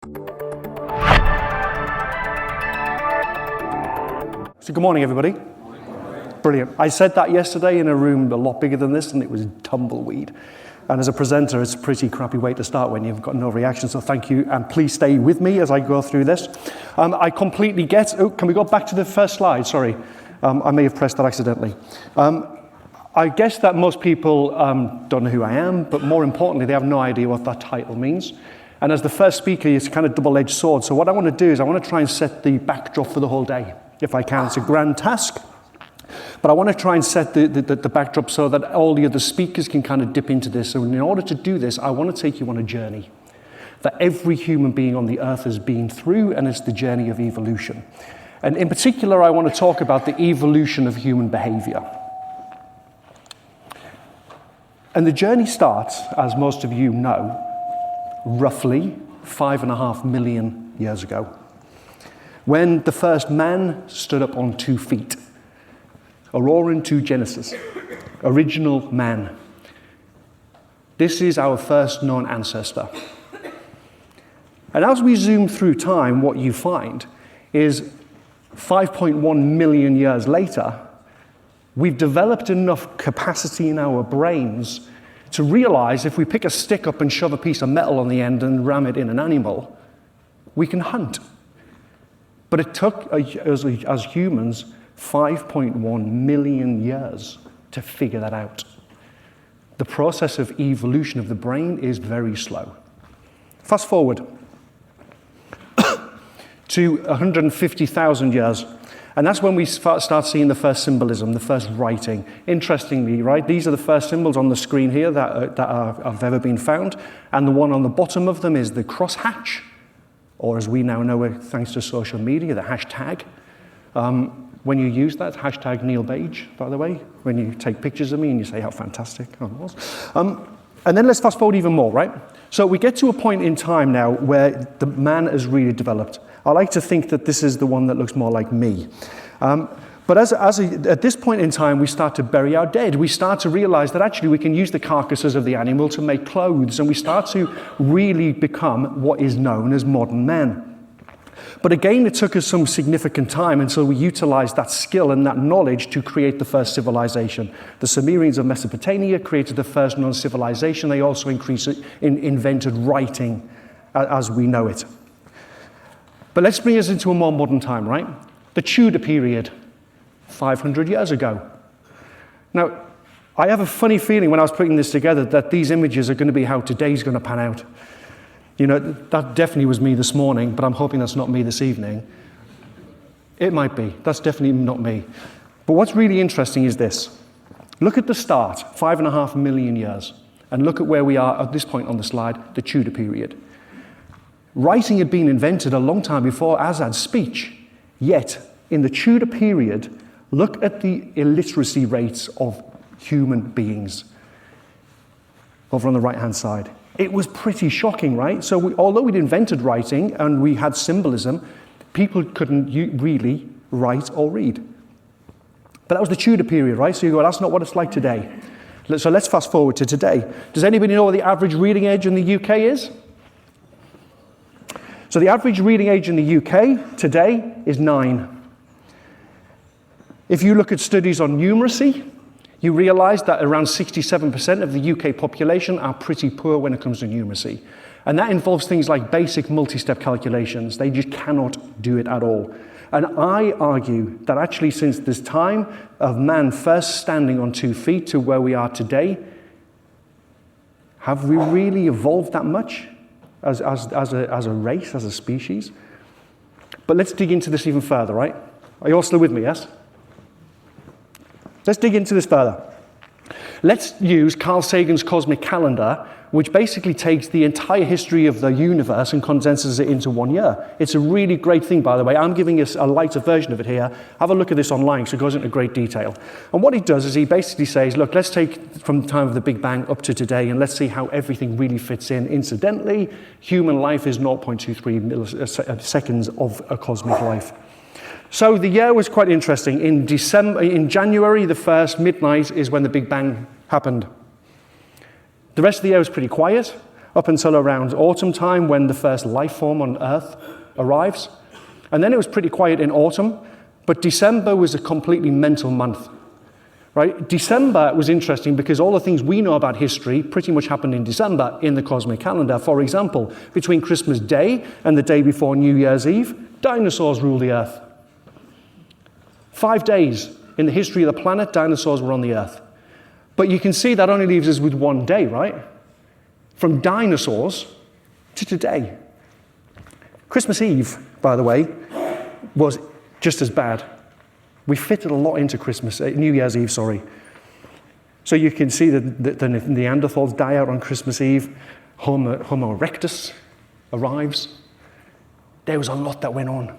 So good morning, everybody. Brilliant. I said that yesterday in a room a lot bigger than this, and it was tumbleweed. And as a presenter, it's a pretty crappy way to start when you've got no reaction, so thank you, and please stay with me as I go through this. I completely get, can we go back to the first slide? Sorry, I may have pressed that accidentally. I guess that most people don't know who I am, but more importantly, they have no idea what that title means. And as the first speaker, it's kind of double-edged sword, so what I want to do is I want to try and set the backdrop for the whole day, if I can. It's a grand task. But I want to try and set the backdrop so that all the other speakers can kind of dip into this. And in order to do this, I want to take you on a journey that every human being on the earth has been through, and it's the journey of evolution. And in particular, I want to talk about the evolution of human behavior. And the journey starts, as most of you know, roughly 5.5 million years ago, when the first man stood up on 2 feet. Auroran to Genesis, original man. This is our first known ancestor. And as we zoom through time, what you find is 5.1 million years later, we've developed enough capacity in our brains to realize if we pick a stick up and shove a piece of metal on the end and ram it in an animal, we can hunt. But it took, as humans, 5.1 million years to figure that out. The process of evolution of the brain is very slow. Fast forward to 150,000 years, and that's when we start seeing the first symbolism, the first writing. Interestingly, right, these are the first symbols on the screen here that have ever been found, and the one on the bottom of them is the crosshatch, or as we now know it, thanks to social media, the hashtag. When you use that, hashtag Neil Bage, by the way, when you take pictures of me and you say how fantastic I was. And then let's fast forward even more, right? So we get to a point in time now where the man has really developed. I like to think that this is the one that looks more like me. But at this point in time, we start to bury our dead. We start to realize that actually we can use the carcasses of the animal to make clothes, and we start to really become what is known as modern men. But again, it took us some significant time until we utilized that skill and that knowledge to create the first civilization. The Sumerians of Mesopotamia created the first known civilization. They also invented writing as we know it. But let's bring us into a more modern time, right? The Tudor period, 500 years ago. Now, I have a funny feeling when I was putting this together that these images are going to be how today's going to pan out. You know, that definitely was me this morning, but I'm hoping that's not me this evening. It might be. That's definitely not me. But what's really interesting is this. Look at the start, 5.5 million years, and look at where we are at this point on the slide, the Tudor period. Writing had been invented a long time before, as had speech. Yet, in the Tudor period, look at the illiteracy rates of human beings. Over on the right-hand side. It was pretty shocking, right? So although we'd invented writing and we had symbolism, people couldn't really write or read. But that was the Tudor period, right? So you go, that's not what it's like today. So let's fast forward to today. Does anybody know what the average reading age in the UK is? So the average reading age in the UK today is 9. If you look at studies on numeracy, you realize that around 67% of the UK population are pretty poor when it comes to numeracy. And that involves things like basic multi-step calculations. They just cannot do it at all. And I argue that actually since this time of man first standing on 2 feet to where we are today, have we really evolved that much as a race, as a species? But let's dig into this even further, right? Are you all still with me, yes? Let's dig into this further. Let's use Carl Sagan's cosmic calendar, which basically takes the entire history of the universe and condenses it into 1 year. It's a really great thing, by the way. I'm giving us a lighter version of it here. Have a look at this online, so it goes into great detail. And what he does is he basically says, look, let's take from the time of the Big Bang up to today, and let's see how everything really fits in. Incidentally, human life is 0.23 milliseconds of a cosmic life. So the year was quite interesting. In January the 1st, midnight, is when the Big Bang happened. The rest of the year was pretty quiet. up until around autumn time when the first life form on Earth arrives. And then it was pretty quiet in autumn, but December was a completely mental month. Right? December was interesting because all the things we know about history pretty much happened in December in the cosmic calendar. For example, between Christmas Day and the day before New Year's Eve, dinosaurs ruled the Earth. 5 days in the history of the planet, dinosaurs were on the Earth. But you can see that only leaves us with one day, right? From dinosaurs to today. Christmas Eve, by the way, was just as bad. We fitted a lot into New Year's Eve, sorry. So you can see that the Neanderthals die out on Christmas Eve. Homo erectus arrives. There was a lot that went on.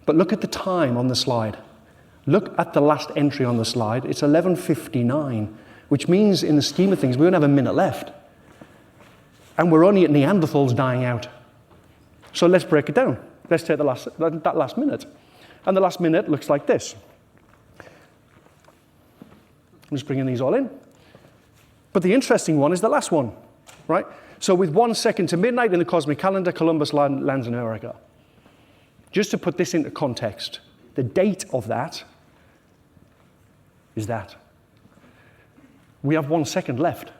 But look at the time on the slide. Look at the last entry on the slide. It's 11:59, which means in the scheme of things, we only have a minute left. And we're only at Neanderthals dying out. So let's break it down. Let's take that last minute. And the last minute looks like this. I'm just bringing these all in. But the interesting one is the last one, right? So with 1 second to midnight in the cosmic calendar, Columbus lands in America. Just to put this into context, the date of that is that. We have 1 second left.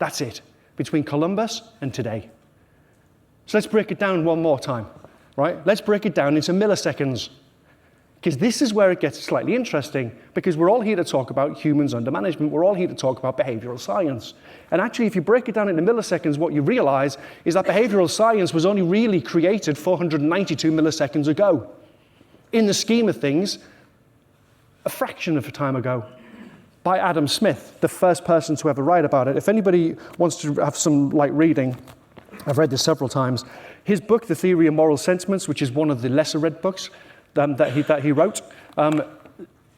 That's it, between Columbus and today. So let's break it down one more time, right? Let's break it down into milliseconds. Because this is where it gets slightly interesting, because we're all here to talk about humans under management. We're all here to talk about behavioral science. And actually, if you break it down into milliseconds, what you realize is that behavioral science was only really created 492 milliseconds ago. In the scheme of things, a fraction of a time ago, by Adam Smith, the first person to ever write about it. If anybody wants to have some light reading, I've read this several times. His book, The Theory of Moral Sentiments, which is one of the lesser read books that he wrote,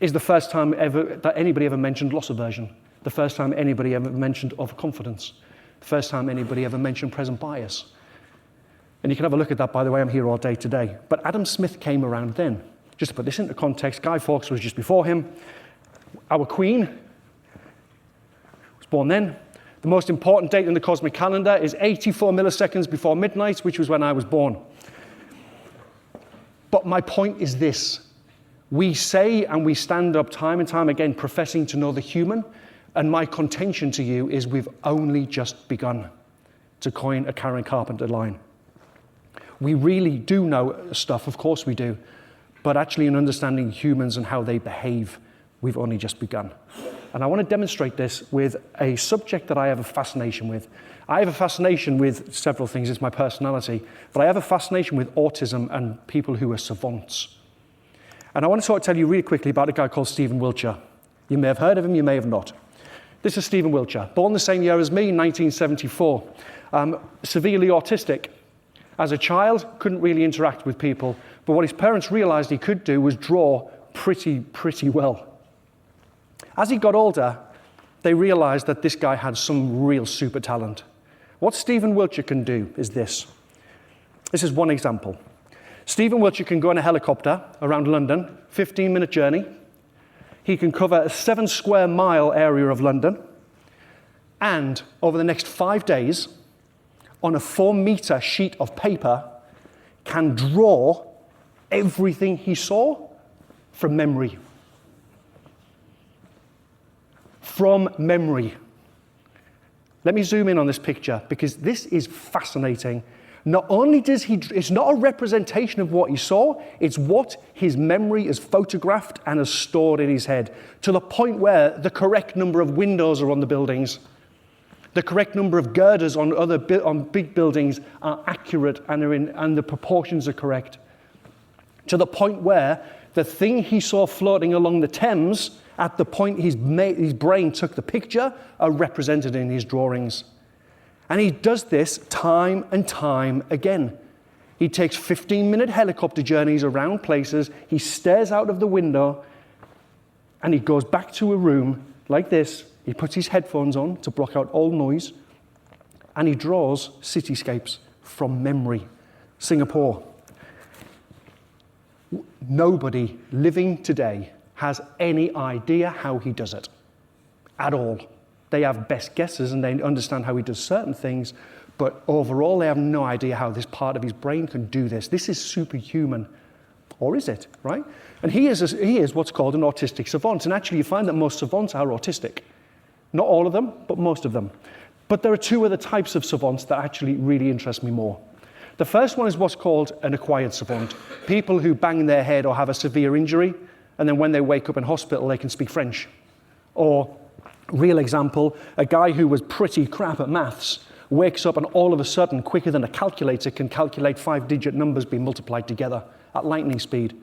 is the first time ever that anybody ever mentioned loss aversion, the first time anybody ever mentioned overconfidence, the first time anybody ever mentioned present bias. And you can have a look at that, by the way. I'm here all day today. But Adam Smith came around then. Just to put this into context, Guy Fawkes was just before him. Our Queen was born then. The most important date in the cosmic calendar is 84 milliseconds before midnight, which was when I was born. But my point is this. We say and we stand up time and time again professing to know the human, and my contention to you is we've only just begun, to coin a Karen Carpenter line. We really do know stuff, of course we do, but actually in understanding humans and how they behave, we've only just begun. And I want to demonstrate this with a subject that I have a fascination with. I have a fascination with several things, it's my personality, but I have a fascination with autism and people who are savants. And I want to tell you really quickly about a guy called Stephen Wiltshire. You may have heard of him, you may have not. This is Stephen Wiltshire, born the same year as me, 1974. Severely autistic. As a child, couldn't really interact with people, but what his parents realized he could do was draw pretty well. As he got older, they realized that this guy had some real super talent. What Stephen Wiltshire can do is this. This is one example. Stephen Wiltshire can go in a helicopter around London, 15-minute journey. He can cover a 7 square mile area of London, and over the next 5 days, on a 4-meter sheet of paper, can draw everything he saw from memory. From memory. Let me zoom in on this picture, because this is fascinating. Not only does it's not a representation of what he saw, it's what his memory has photographed and has stored in his head, to the point where the correct number of windows are on the buildings. The correct number of girders on big buildings are accurate and the proportions are correct. To the point where the thing he saw floating along the Thames, at the point his brain took the picture, are represented in his drawings. And he does this time and time again. He takes 15-minute helicopter journeys around places, he stares out of the window, and he goes back to a room like this. He puts his headphones on to block out all noise, and he draws cityscapes from memory. Singapore. Nobody living today has any idea how he does it at all. They have best guesses and they understand how he does certain things, But overall, they have no idea how this part of his brain can do this. This is superhuman. Or is it, right? And he is what's called an autistic savant. And actually, you find that most savants are autistic. Not all of them, but most of them. But there are two other types of savants that actually really interest me more. The first one is what's called an acquired savant. People who bang their head or have a severe injury, and then when they wake up in hospital, they can speak French. Or, real example, a guy who was pretty crap at maths wakes up and all of a sudden, quicker than a calculator, can calculate 5-digit numbers being multiplied together at lightning speed,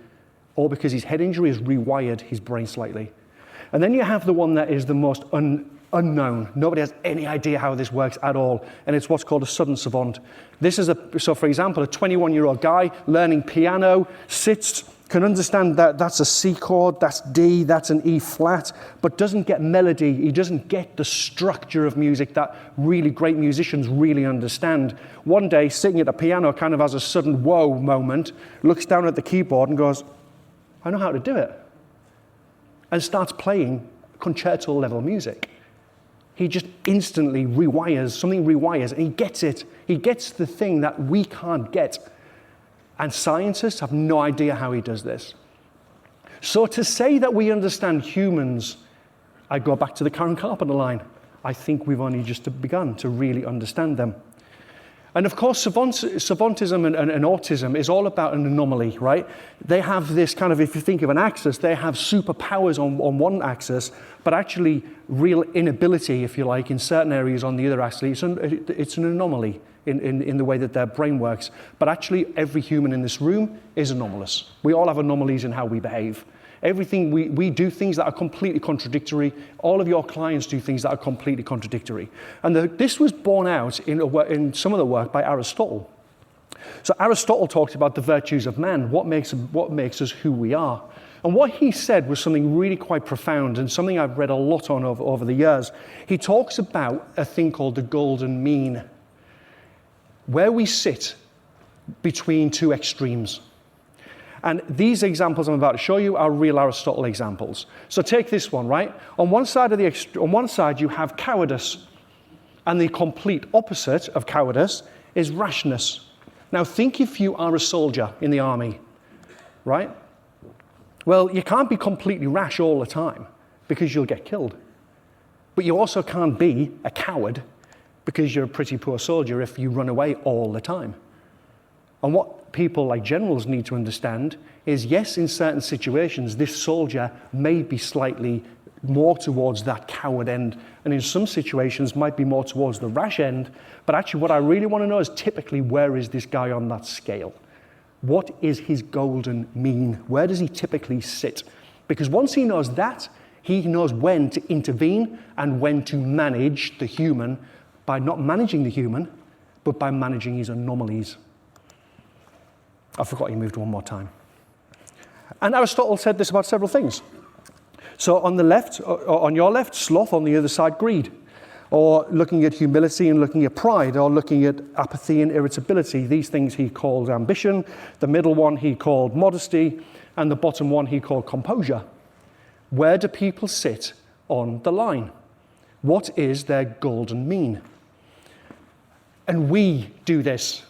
all because his head injury has rewired his brain slightly. And then you have the one that is the most unknown. Nobody has any idea how this works at all, and it's what's called a sudden savant. This is so for example, a 21-year-old guy learning piano sits, can understand that that's a C chord, that's D, that's an E flat, but doesn't get melody. He doesn't get the structure of music that really great musicians really understand. One day, sitting at a piano kind of has a sudden whoa moment, looks down at the keyboard and goes, I know how to do it. And starts playing concerto level music. He just instantly rewires, something rewires, and he gets it. He gets the thing that we can't get. And scientists have no idea how he does this. So to say that we understand humans, I go back to the Karen Carpenter line. I think we've only just begun to really understand them. And of course, savantism and autism is all about an anomaly, right? They have this kind of, if you think of an axis, they have superpowers on one axis, but actually real inability, if you like, in certain areas on the other axis. It's an anomaly in the way that their brain works. But actually, every human in this room is anomalous. We all have anomalies in how we behave. Everything we do things that are completely contradictory. All of your clients do things that are completely contradictory. And this was borne out in some of the work by Aristotle. So Aristotle talked about the virtues of man, what makes us who we are. And what he said was something really quite profound and something I've read a lot on over the years. He talks about a thing called the golden mean, where we sit between two extremes. And these examples I'm about to show you are real Aristotle examples. So take this one, right? On one side you have cowardice, and the complete opposite of cowardice is rashness. Now think if you are a soldier in the army, right? Well, you can't be completely rash all the time because you'll get killed. But you also can't be a coward because you're a pretty poor soldier if you run away all the time. And what people like generals need to understand is, yes, in certain situations, this soldier may be slightly more towards that coward end, and in some situations might be more towards the rash end. But actually what I really want to know is typically, where is this guy on that scale? What is his golden mean? Where does he typically sit? Because once he knows that, he knows when to intervene and when to manage the human by not managing the human, but by managing his anomalies. I forgot he moved one more time. And Aristotle said this about several things. So on the left, or on your left, sloth, on the other side, greed. Or looking at humility and looking at pride, or looking at apathy and irritability. These things he called ambition. The middle one he called modesty. And the bottom one he called composure. Where do people sit on the line? What is their golden mean? And we do this,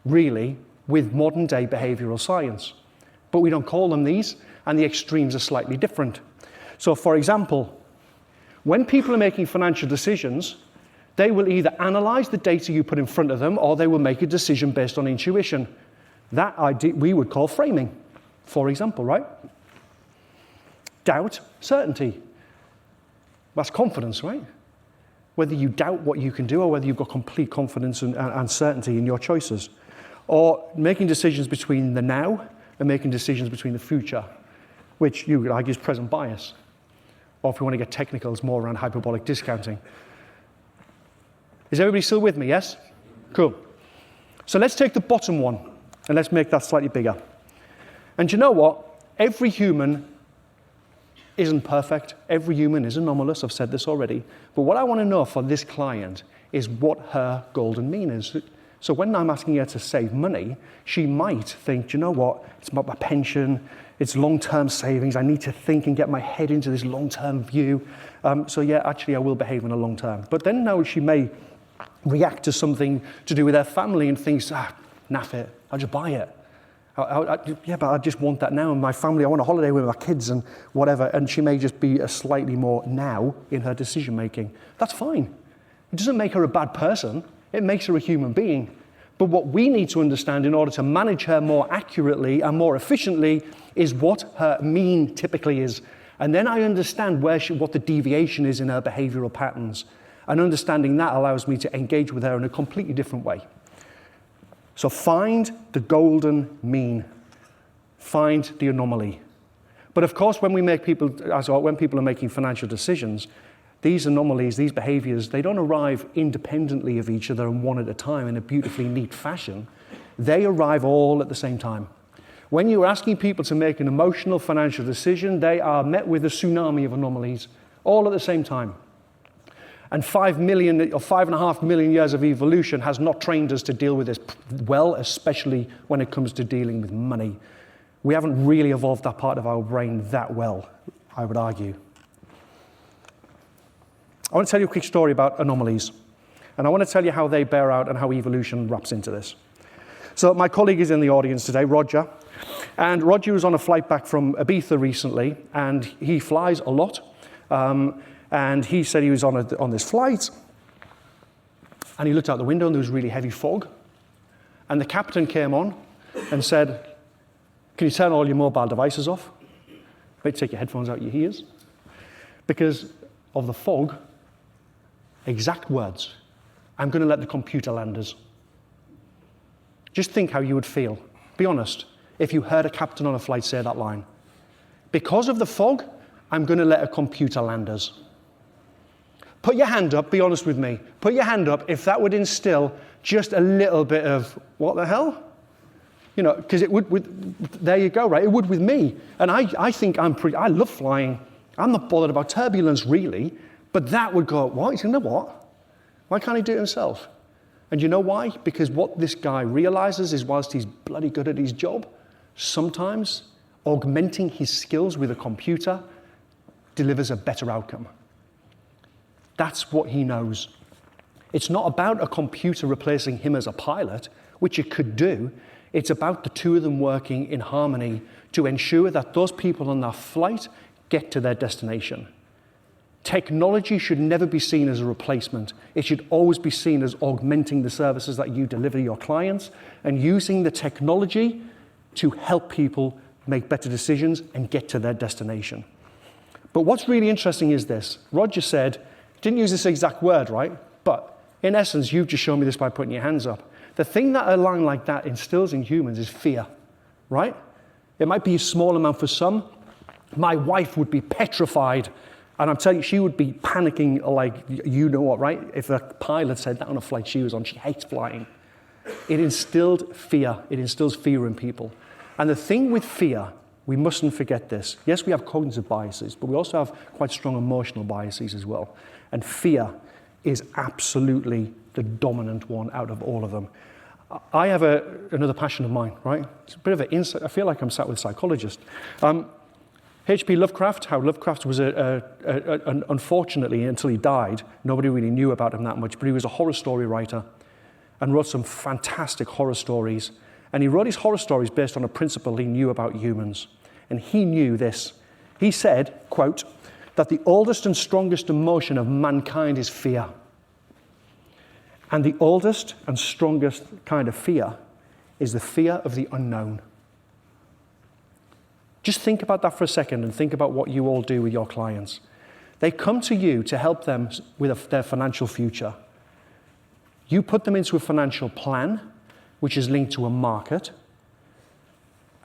really, with modern day behavioral science. But we don't call them these, and the extremes are slightly different. So for example, when people are making financial decisions, they will either analyze the data you put in front of them, or they will make a decision based on intuition. That we would call framing, for example, right? Doubt, certainty. That's confidence, right? Whether you doubt what you can do or whether you've got complete confidence and certainty in your choices. Or making decisions between the now and making decisions between the future, which you could argue is present bias. Or if we want to get technical, it's more around hyperbolic discounting. Is everybody still with me, yes? Cool. So let's take the bottom one, and let's make that slightly bigger. And you know what? Every human isn't perfect. Every human is anomalous. I've said this already. But what I want to know for this client is what her golden mean is. So when I'm asking her to save money, she might think, you know what? It's about my pension. It's long-term savings. I need to think and get my head into this long-term view. So yeah, actually, I will behave in the long term. But then now she may react to something to do with their family and thinks, naff it, I'll just buy it. Yeah, but I just want that now, and my family, I want a holiday with my kids and whatever, and she may just be a slightly more now in her decision making. That's fine. It doesn't make her a bad person, it makes her a human being. But what we need to understand in order to manage her more accurately and more efficiently is what her mean typically is. And then I understand what the deviation is in her behavioral patterns. And understanding that allows me to engage with her in a completely different way. So find the golden mean. Find the anomaly. But of course, when people are making financial decisions, these anomalies, these behaviors, they don't arrive independently of each other and one at a time in a beautifully neat fashion. They arrive all at the same time. When you're asking people to make an emotional financial decision, they are met with a tsunami of anomalies, all at the same time. And 5 million or 5.5 million years of evolution has not trained us to deal with this well, especially when it comes to dealing with money. We haven't really evolved that part of our brain that well, I would argue. I want to tell you a quick story about anomalies. And I want to tell you how they bear out and how evolution wraps into this. So my colleague is in the audience today, Roger. And Roger was on a flight back from Ibiza recently, and he flies a lot. And he said he was on this flight, and he looked out the window, and there was really heavy fog. And the captain came on and said, "Can you turn all your mobile devices off? Maybe take your headphones out your ears. Because of the fog," exact words, "I'm going to let the computer land us." Just think how you would feel. Be honest, if you heard a captain on a flight say that line. Because of the fog, I'm going to let a computer land us. Put your hand up, be honest with me. Put your hand up if that would instill just a little bit of, what the hell? You know, because it would, there you go, right? It would with me. And I think I love flying. I'm not bothered about turbulence, really. But that would go, what? You know what? Why can't he do it himself? And you know why? Because what this guy realizes is whilst he's bloody good at his job, sometimes augmenting his skills with a computer delivers a better outcome. That's what he knows. It's not about a computer replacing him as a pilot, which it could do. It's about the two of them working in harmony to ensure that those people on that flight get to their destination. Technology should never be seen as a replacement. It should always be seen as augmenting the services that you deliver to your clients and using the technology to help people make better decisions and get to their destination. But what's really interesting is this. Roger said, didn't use this exact word, right? But in essence, you've just shown me this by putting your hands up. The thing that a line like that instills in humans is fear, right? It might be a small amount for some. My wife would be petrified, and I'm telling you, she would be panicking like, you know what, right? If a pilot said that on a flight she was on, she hates flying. It instilled fear. It instills fear in people. And the thing with fear, we mustn't forget this. Yes, we have cognitive biases, but we also have quite strong emotional biases as well. And fear is absolutely the dominant one out of all of them. I have another passion of mine, right? It's a bit of an insight. I feel like I'm sat with a psychologist. H.P. Lovecraft, how Lovecraft was, unfortunately, until he died, nobody really knew about him that much, but he was a horror story writer and wrote some fantastic horror stories. And he wrote his horror stories based on a principle he knew about humans. And he knew this. He said, quote, that the oldest and strongest emotion of mankind is fear. And the oldest and strongest kind of fear is the fear of the unknown. Just think about that for a second and think about what you all do with your clients. They come to you to help them with their financial future. You put them into a financial plan, which is linked to a market,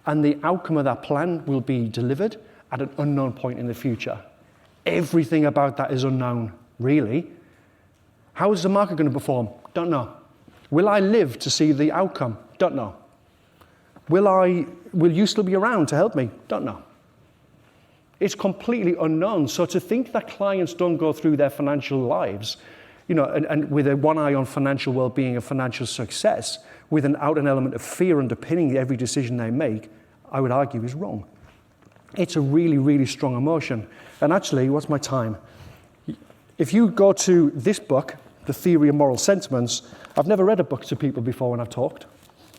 and the outcome of that plan will be delivered at an unknown point in the future. Everything about that is unknown, really. How is the market going to perform? Don't know. Will I live to see the outcome? Don't know. Will you still be around to help me? Don't know. It's completely unknown. So to think that clients don't go through their financial lives, you know, and with one eye on financial well-being and financial success, with an element of fear underpinning every decision they make, I would argue is wrong. It's a really, really strong emotion. And actually, what's my time? If you go to this book, the theory of moral sentiments, I've never read a book to people before when I've talked.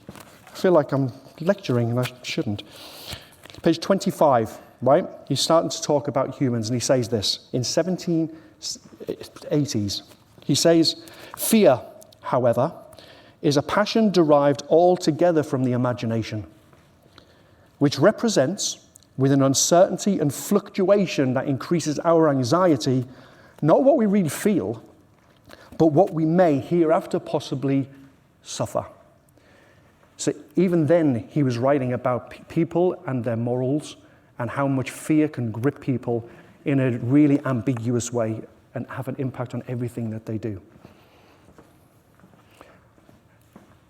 I feel like I'm lecturing and I shouldn't. Page 25, right? He's starting to talk about humans and he says this. In 1780s, he says, fear, however, is a passion derived altogether from the imagination, which represents, with an uncertainty and fluctuation that increases our anxiety, not what we really feel, but what we may hereafter possibly suffer. So even then, he was writing about people and their morals and how much fear can grip people in a really ambiguous way and have an impact on everything that they do.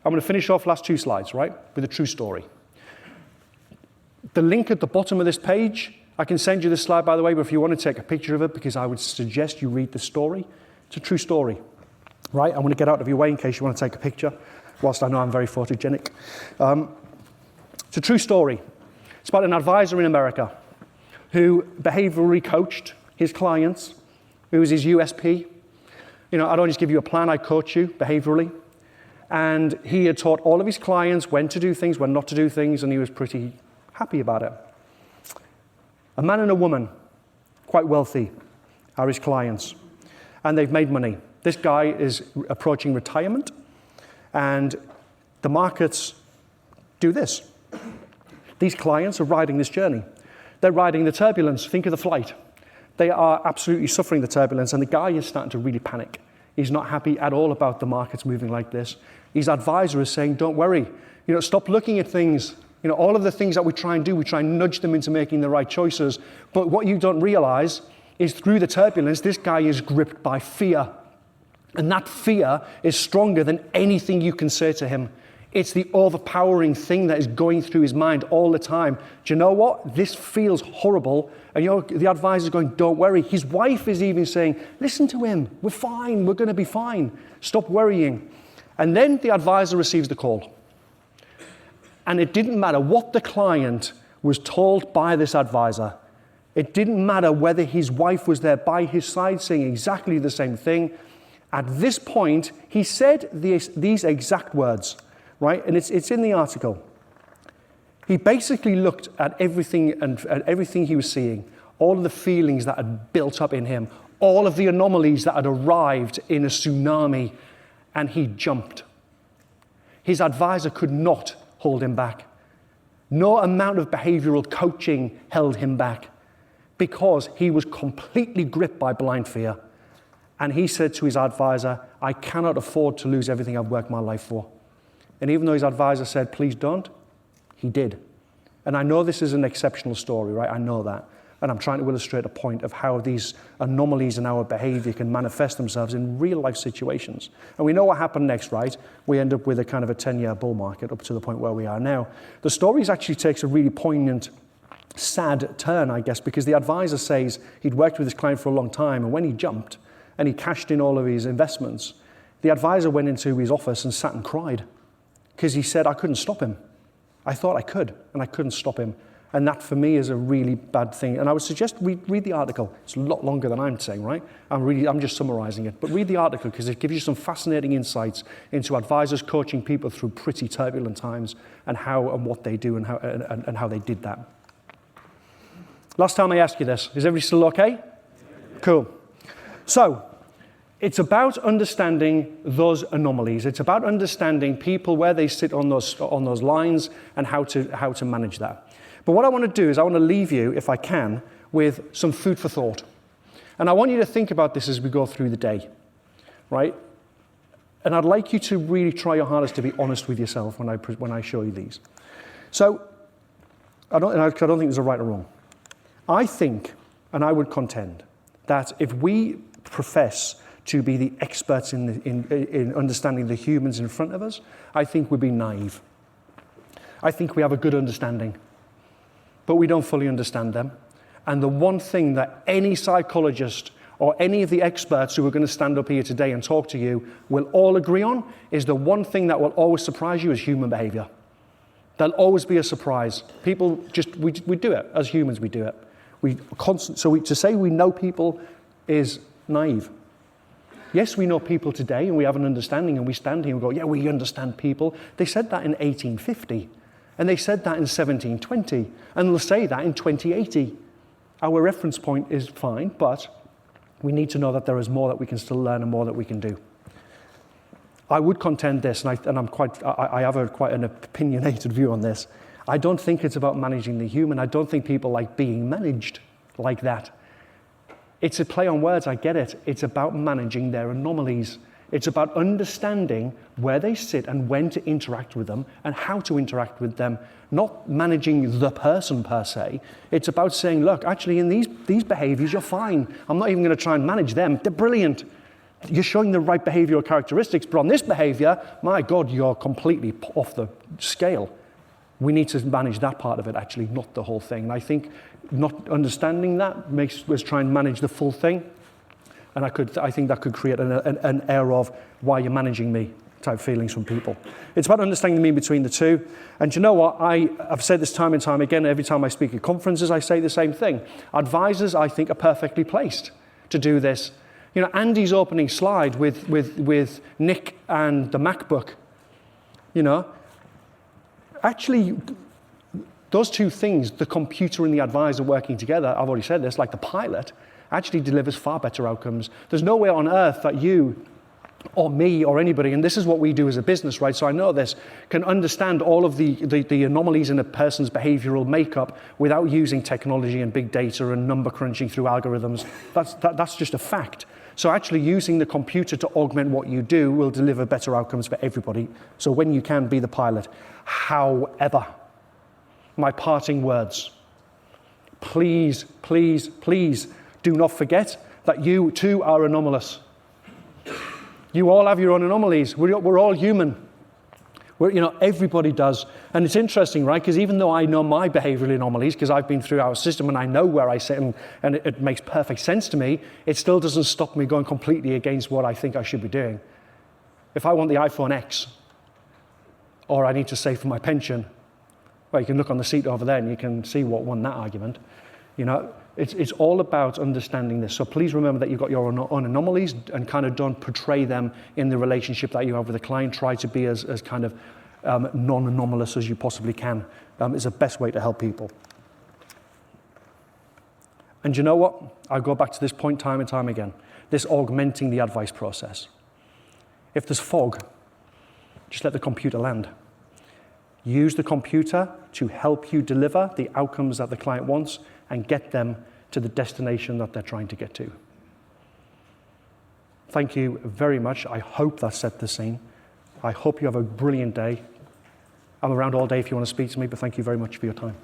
I'm going to finish off last 2 slides, right, with a true story. The link at the bottom of this page, I can send you this slide, by the way, but if you want to take a picture of it, because I would suggest you read the story. It's a true story, right? I want to get out of your way in case you want to take a picture, whilst I know I'm very photogenic. It's a true story. It's about an advisor in America who behaviorally coached his clients. It was his USP. You know, I don't just give you a plan, I coach you behaviorally. And he had taught all of his clients when to do things, when not to do things, and he was pretty happy about it. A man and a woman, quite wealthy, are his clients. And they've made money. This guy is approaching retirement, and the markets do this. These clients are riding this journey. They're riding the turbulence. Think of the flight. They are absolutely suffering the turbulence, and the guy is starting to really panic. He's not happy at all about the markets moving like this. His advisor is saying, don't worry. You know, stop looking at things. You know, all of the things that we try and do, we try and nudge them into making the right choices. But what you don't realize is through the turbulence, this guy is gripped by fear. And that fear is stronger than anything you can say to him. It's the overpowering thing that is going through his mind all the time. Do you know what? This feels horrible. And the advisor's going, don't worry. His wife is even saying, listen to him. We're fine. We're going to be fine. Stop worrying. And then the advisor receives the call. And it didn't matter what the client was told by this advisor. It didn't matter whether his wife was there by his side saying exactly the same thing. At this point, he said these exact words, right? And it's in the article. He basically looked at everything and at everything he was seeing, all of the feelings that had built up in him, all of the anomalies that had arrived in a tsunami, and he jumped. His advisor could not hold him back. No amount of behavioral coaching held him back because he was completely gripped by blind fear. And he said to his advisor, I cannot afford to lose everything I've worked my life for. And even though his advisor said, please don't, he did. And I know this is an exceptional story, right? I know that. And I'm trying to illustrate a point of how these anomalies in our behavior can manifest themselves in real life situations. And we know what happened next, right? We end up with a kind of a 10-year bull market up to the point where we are now. The story actually takes a really poignant, sad turn, I guess, because the advisor says he'd worked with his client for a long time, and when he jumped and he cashed in all of his investments, the advisor went into his office and sat and cried because he said, I couldn't stop him. I thought I could, and I couldn't stop him. And that, for me, is a really bad thing. And I would suggest read the article. It's a lot longer than I'm saying, right? I'm just summarizing it. But read the article, because it gives you some fascinating insights into advisors coaching people through pretty turbulent times and how and what they do and how they did that. Last time I asked you this. Is everybody still okay? Cool. So, it's about understanding those anomalies. It's about understanding people, where they sit on those lines, and how to manage that. But what I want to do is I want to leave you, if I can, with some food for thought. And I want you to think about this as we go through the day, right? And I'd like you to really try your hardest to be honest with yourself when I show you these. So, I don't think there's a right or wrong. I think, and I would contend, that if we profess to be the experts in understanding the humans in front of us, I think we'd be naive. I think we have a good understanding, but we don't fully understand them. And the one thing that any psychologist or any of the experts who are going to stand up here today and talk to you will all agree on is the one thing that will always surprise you is human behavior. There'll always be a surprise. People we do it. As humans, we do it. To say we know people is naive. Yes, we know people today and we have an understanding and we stand here and go, yeah, we understand people. They said that in 1850 and they said that in 1720 and they'll say that in 2080. Our reference point is fine, but we need to know that there is more that we can still learn and more that we can do. I would contend this, and I have quite an opinionated view on this. I don't think it's about managing the human. I don't think people like being managed like that. It's a play on words, I get it. It's about managing their anomalies. It's about understanding where they sit and when to interact with them and how to interact with them, not managing the person per se. It's about saying, look, actually in these behaviors, you're fine. I'm not even going to try and manage them. They're brilliant. You're showing the right behavioral characteristics, but on this behavior, my God, you're completely off the scale. We need to manage that part of it, actually, not the whole thing. And I think not understanding that makes us try and manage the full thing. And I think that could create an air of why you're managing me type feelings from people. It's about understanding me between the two. And you know what? I've said this time and time again. Every time I speak at conferences, I say the same thing. Advisors, I think, are perfectly placed to do this. You know, Andy's opening slide with Nick and the MacBook, you know, actually, those two things, the computer and the advisor working together, I've already said this, like the pilot, actually delivers far better outcomes. There's no way on earth that you or me or anybody, and this is what we do as a business, right? So I know this, can understand all of the anomalies in a person's behavioral makeup without using technology and big data and number crunching through algorithms. That's just a fact. So actually using the computer to augment what you do will deliver better outcomes for everybody. So when you can, be the pilot. However, my parting words, please, please, please do not forget that you too are anomalous. You all have your own anomalies. We're all human. Everybody does. And it's interesting, right? Because even though I know my behavioral anomalies, because I've been through our system and I know where I sit and it makes perfect sense to me, it still doesn't stop me going completely against what I think I should be doing. If I want the iPhone X, or I need to save for my pension, well, you can look on the seat over there and you can see what won that argument. You know, it's all about understanding this. So please remember that you've got your own anomalies and kind of don't portray them in the relationship that you have with the client. Try to be as kind of non-anomalous as you possibly can. It's the best way to help people. And you know what? I go back to this point time and time again. This augmenting the advice process. If there's fog, just let the computer land. Use the computer to help you deliver the outcomes that the client wants and get them to the destination that they're trying to get to. Thank you very much. I hope that set the scene. I hope you have a brilliant day. I'm around all day if you want to speak to me, but thank you very much for your time.